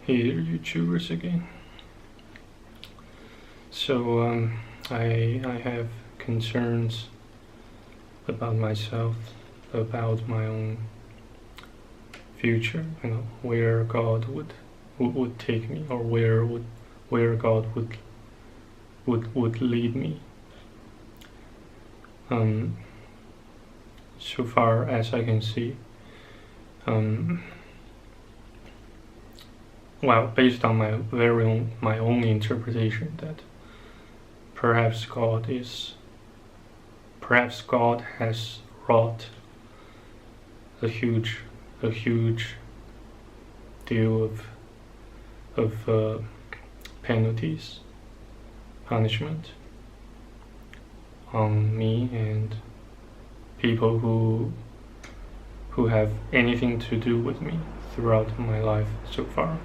Here, YouTubers again. So I have concerns about myself, about my own future. Where God would take me, or where God would lead me. So far as I can see, well, based on my own interpretation, that perhaps God has wrought a huge deal of penalties, punishment on me and people who have anything to do with me throughout my life so far.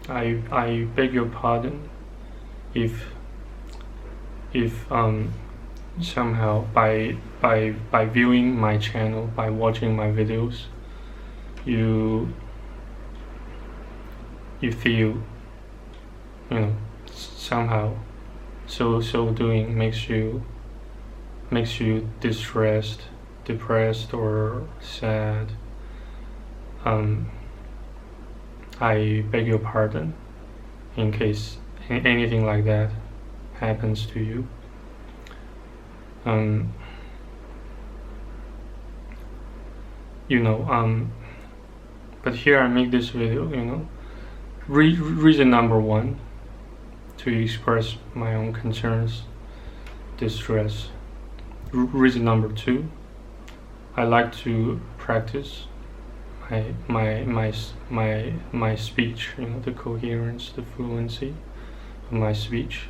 I beg your pardon if somehow by viewing my channel, by watching my videos, you feel, somehow so doing makes you distressed, depressed, or sad. I beg your pardon in case anything like that happens to you. But here I make this video, reason number one, to express my own concerns, distress. Reason number two, I like to practice my speech, the coherence, the fluency of my speech,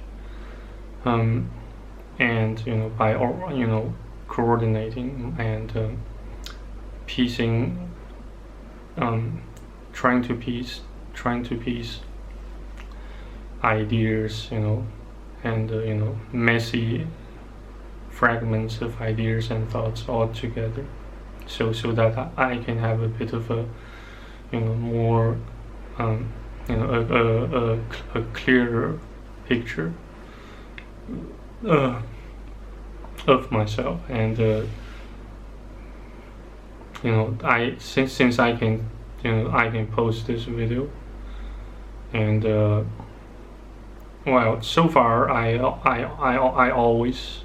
and by coordinating and piecing, trying to piece ideas, and messy fragments of ideas and thoughts all together, so that I can have a bit of a more a clearer picture of myself. And since I can post this video, and well, so far I always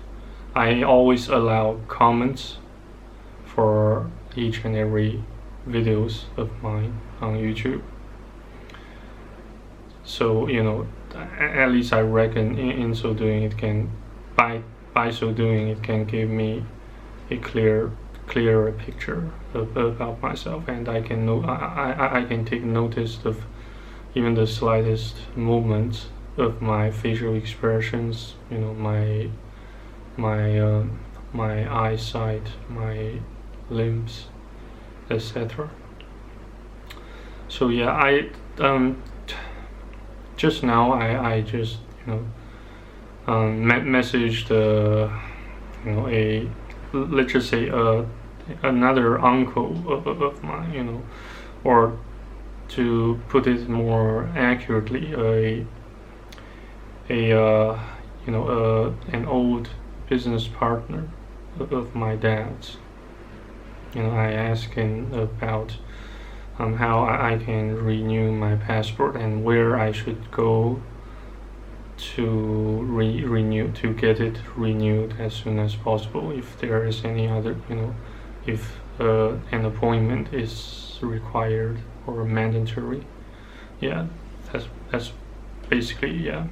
allow comments for each and every videos of mine on YouTube. So at least I reckon in so doing it can, by so doing it can give me a clearer picture about myself, and I can take notice of even the slightest movements of my facial expressions, my eyesight, my limbs, etc. So yeah, just now I just messaged a, let's just say, another uncle of mine, or to put it more accurately, an old business partner of my dad's. I asked him about how I can renew my passport and where I should go to get it renewed as soon as possible, if there is any other, if an appointment is required or mandatory. Yeah, that's basically, yeah.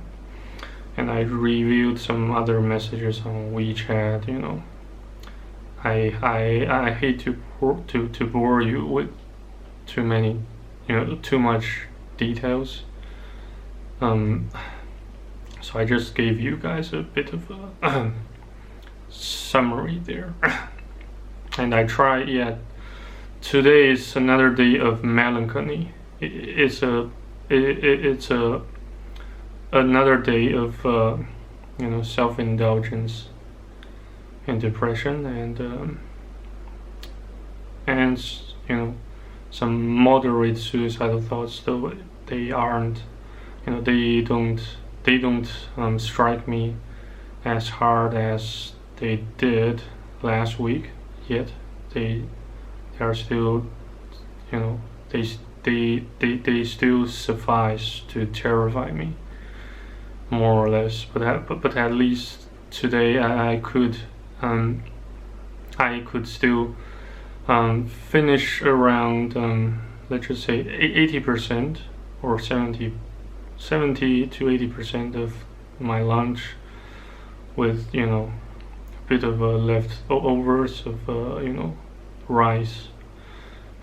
And I reviewed some other messages on WeChat. I hate to bore you with too many, too much details. So I just gave you guys a bit of a summary there. And I try, yeah. Today is another day of melancholy. It's another day of self-indulgence and depression, and some moderate suicidal thoughts, though they aren't, they don't strike me as hard as they did last week. Yet they are still, they still suffice to terrify me, more or less. But at least today I could still finish around, let's just say 80% or 70 to 80% of my lunch with a bit of leftovers of rice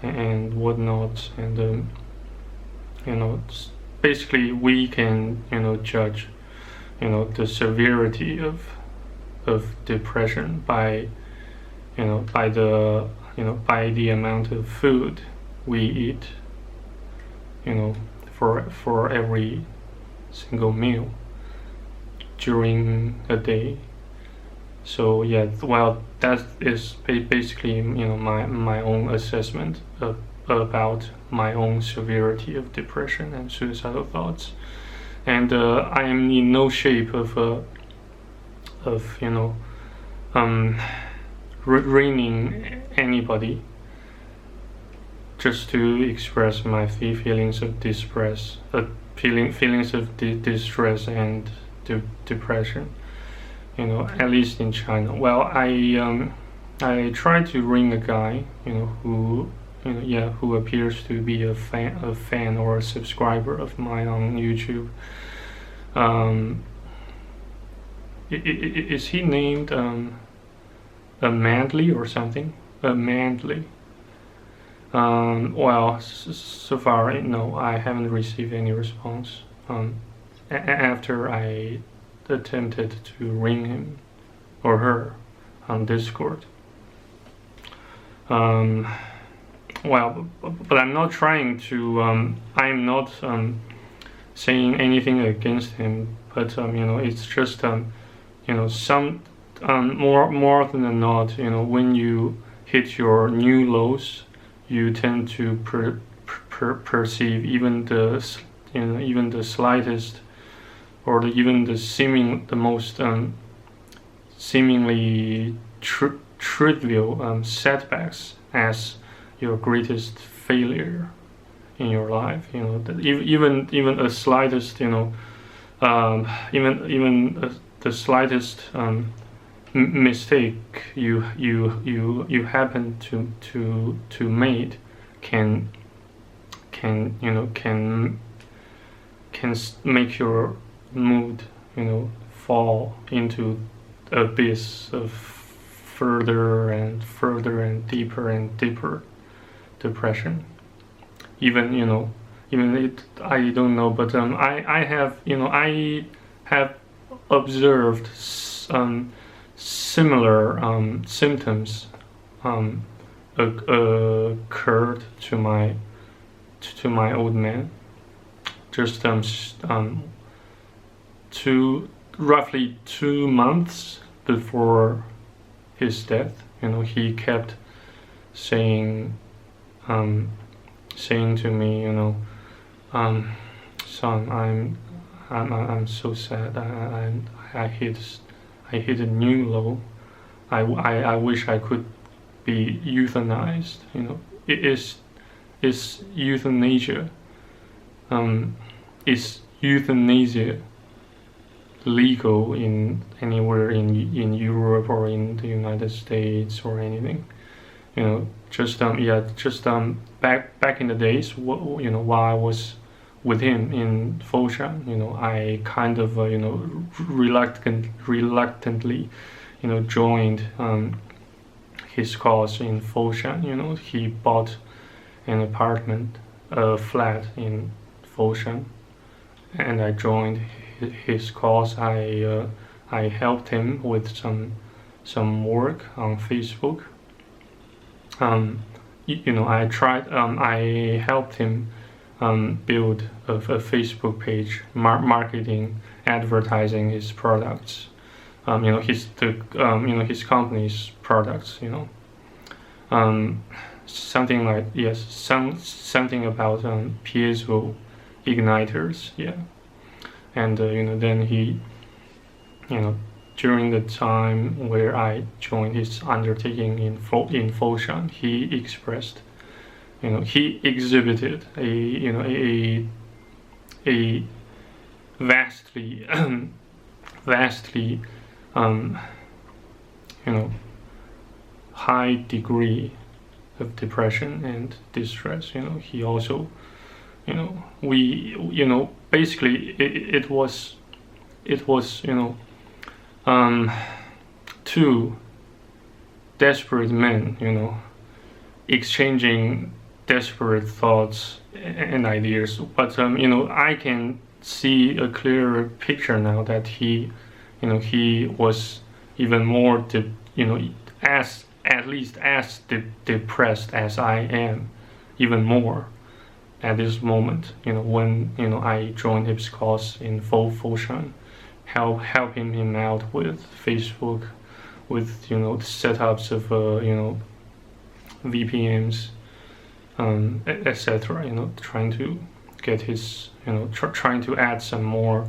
and whatnot, and basically we can judge the severity of depression by the amount of food we eat for every single meal during a day. So yeah, well, that is basically my own assessment about my own severity of depression and suicidal thoughts, and I am in no shape of reining anybody just to express my feelings of distress, feelings of distress and depression. At least in China. Well, I tried to ring a guy, who appears to be a fan or a subscriber of mine on YouTube. Is he named a Manly or something? A Manly. Well, so far, no, I haven't received any response. After I attempted to ring him or her on Discord. Well, but I'm not trying to. I'm not saying anything against him, but it's just some more than not, when you hit your new lows, you tend to perceive even the slightest, or even the most seemingly trivial setbacks as your greatest failure in your life. Even a slightest, the slightest mistake you happen to make can make your mood fall into abyss of further and deeper depression. Even I don't know, but I have observed similar symptoms occurred to my old man. Just roughly 2 months before his death, he kept saying to me, son, I'm so sad. I hit a new low. I wish I could be euthanized. Is euthanasia. Is euthanasia legal in anywhere in Europe or in the United States or anything? Back in the days, while I was with him in Foshan, I kind of reluctantly joined his cause in Foshan. He bought an apartment, a flat in Foshan, and I joined his cause. I helped him with some work on Facebook. I helped him build a Facebook page, marketing, advertising his products. His company's products. something like, yes, something about piezo igniters, yeah. And then he, during the time where I joined his undertaking in Foshan, he expressed, he exhibited a vastly vastly high degree of depression and distress. He also, we, basically it was two desperate men, exchanging desperate thoughts and ideas. But I can see a clearer picture now that he was even more as at least as depressed as I am, even more at this moment. When I joined his cause in Foshan, helping him out with Facebook, with setups of VPNs, etc. Trying to get his trying to add some more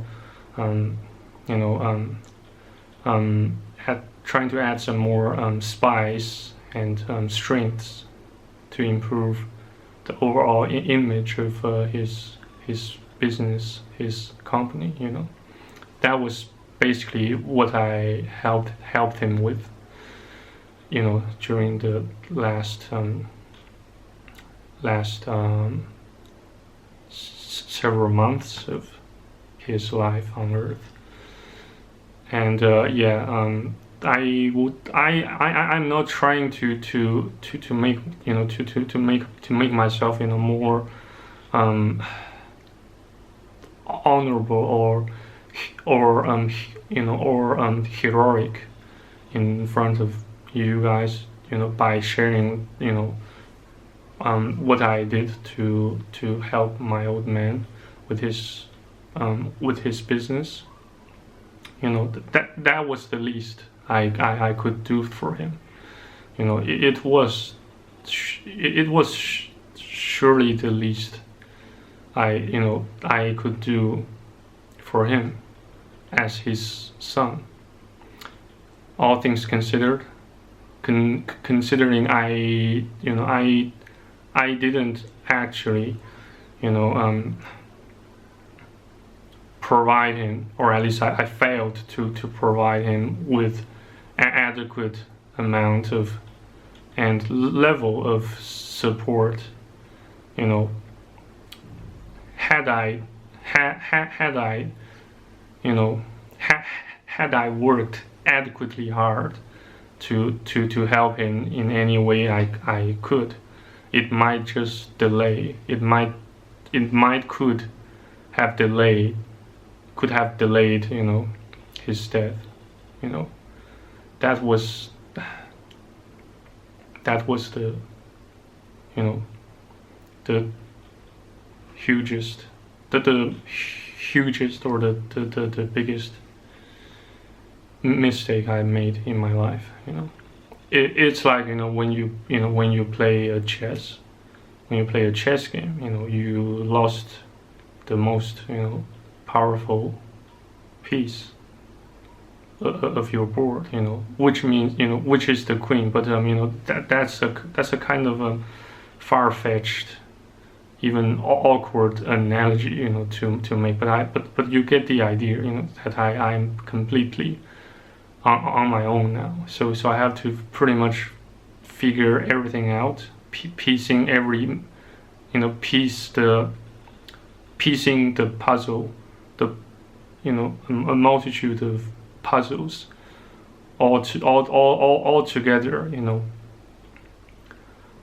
trying to add some more spice and strengths to improve the overall image of his business, his company. That was basically what I helped him with, during the last several months of his life on Earth. And I'm not trying to make to make myself more honorable or heroic in front of you guys, by sharing what I did to help my old man with his business. That was the least I could do for him. It was surely the least I could do for him as his son. All things considered, considering I didn't actually provide him, or at least I failed to provide him with an adequate amount of and level of support. Had I worked adequately hard to help him in any way I could, it might just delay. It could have delayed his death. That was the the hugest or the biggest mistake I made in my life. It's like when you play a chess game, you lost the most powerful piece of your board, which means which is the queen. But that's a kind of a far-fetched, even awkward analogy, to make. But you get the idea, that I'm completely on my own now. So I have to pretty much figure everything out, piecing every piecing the puzzle, a multitude of puzzles all together.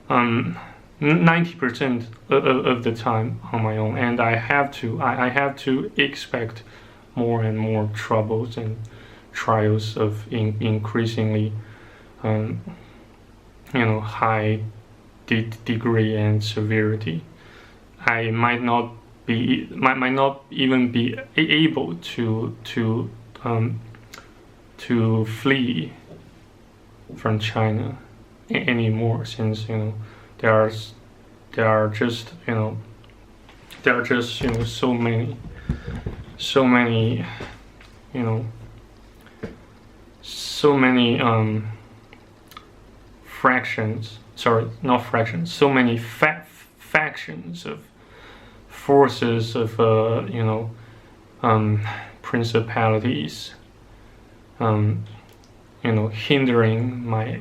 90% of the time on my own, and I have to expect more and more troubles and trials of increasingly high degree and severity. I might not even be able to flee from China anymore, since there are there are just so many so many fractions, sorry, not fractions, so many factions of forces of principalities hindering my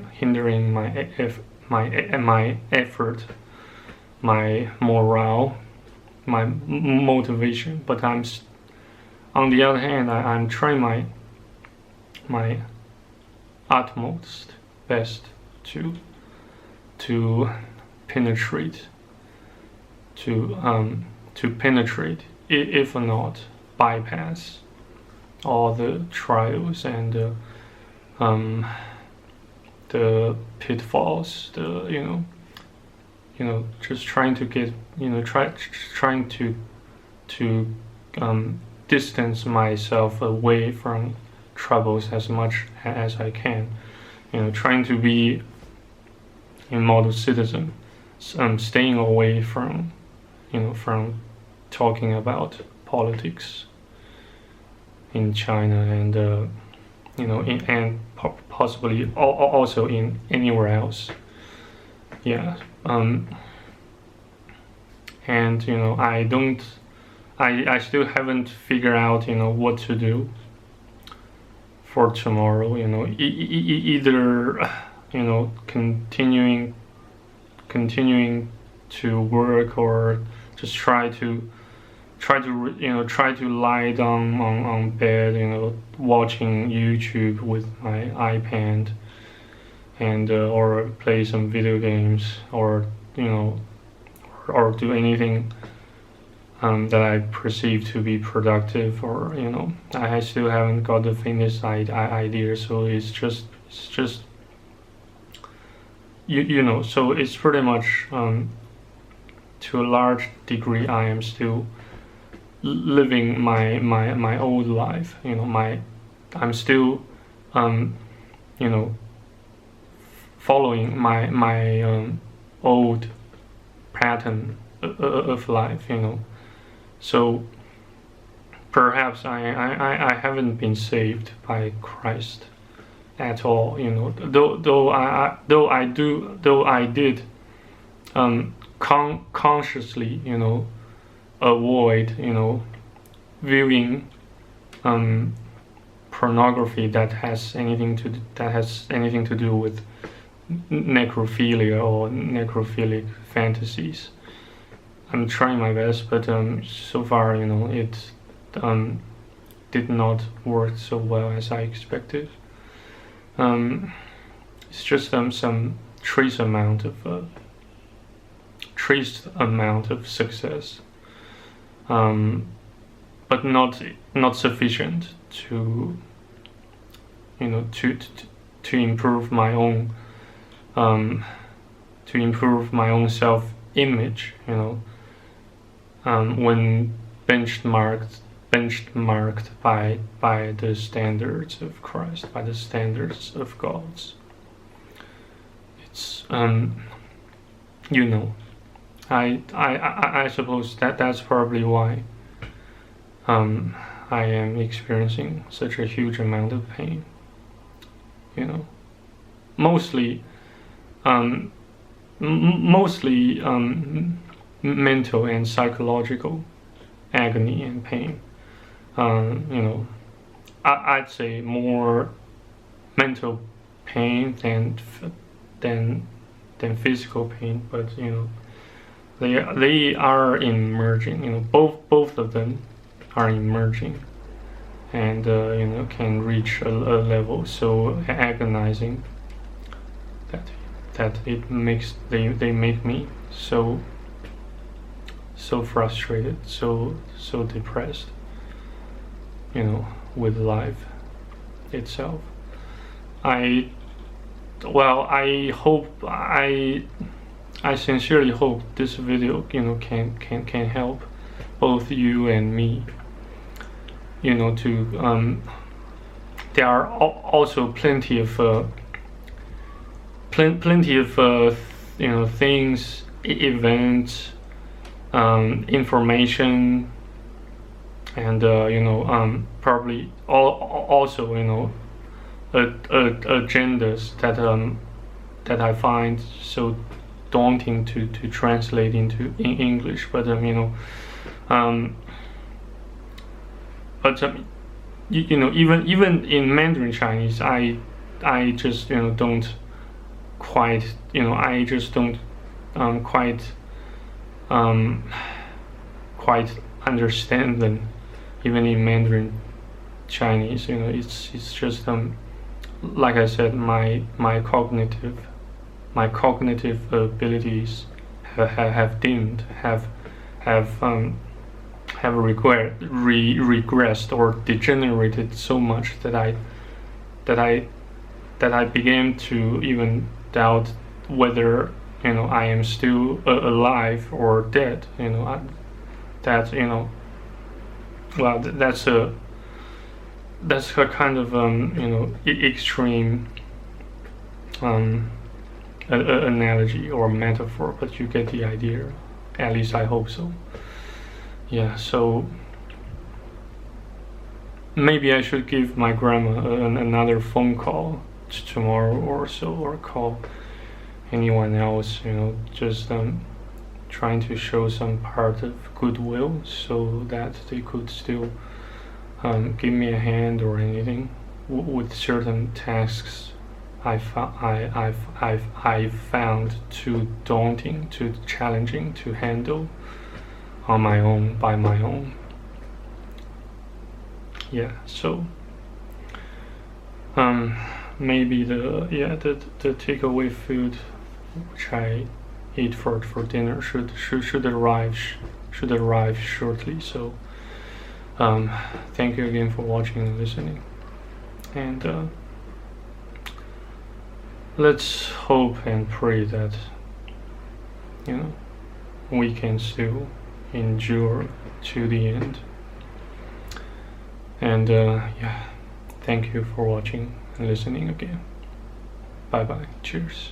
effort, my morale, my motivation. But on the other hand, I'm trying my utmost best to penetrate, if not bypass all the trials and the pitfalls, just trying to get, trying to distance myself away from troubles as much as I can, trying to be a model citizen, staying away from talking about politics in China and and possibly also in anywhere else. Yeah. And I still haven't figured out what to do for tomorrow. Either continuing to work, or just try to lie down on bed, watching YouTube with my iPad, and or play some video games, or or do anything that I perceive to be productive, or I still haven't got the faintest idea. So it's just so it's pretty much to a large degree I am still living my old life. I'm still following my old pattern of life. So perhaps I haven't been saved by Christ at all. Though I did consciously avoid viewing pornography that has anything to do with necrophilia or necrophilic fantasies. I'm trying my best, but so far it did not work so well as I expected. It's just some trace amount of success, but not sufficient to improve my own self-image. When benchmarked by the standards of Christ, by the standards of God's. It's I suppose that's probably why I am experiencing such a huge amount of pain. Mostly mental and psychological agony and pain. I'd say more mental pain than physical pain, but they are emerging. Both of them are emerging, and can reach a level so agonizing that they make me so frustrated, so depressed, with life itself. I sincerely hope this video can help both you and me, to there are also plenty of things, events, information, and probably also agendas that I find so daunting to translate into English. But even in Mandarin Chinese, I just don't quite I just don't quite understand them. Even in Mandarin Chinese, it's just like I said, my cognitive abilities have dimmed, have regressed or degenerated so much that I began to even doubt whether I am still alive or dead. Well, that's a kind of extreme analogy or metaphor, but you get the idea. At least I hope so. Yeah, so maybe I should give my grandma another phone call tomorrow or so, or call anyone else, just trying to show some part of goodwill so that they could still give me a hand or anything with certain tasks I found too daunting, too challenging to handle on my own, by my own. Yeah, so maybe the takeaway food which I eat for dinner should arrive shortly. So thank you again for watching and listening, and let's hope and pray that we can still endure to the end. And yeah, thank you for watching and listening again. Bye bye. Cheers.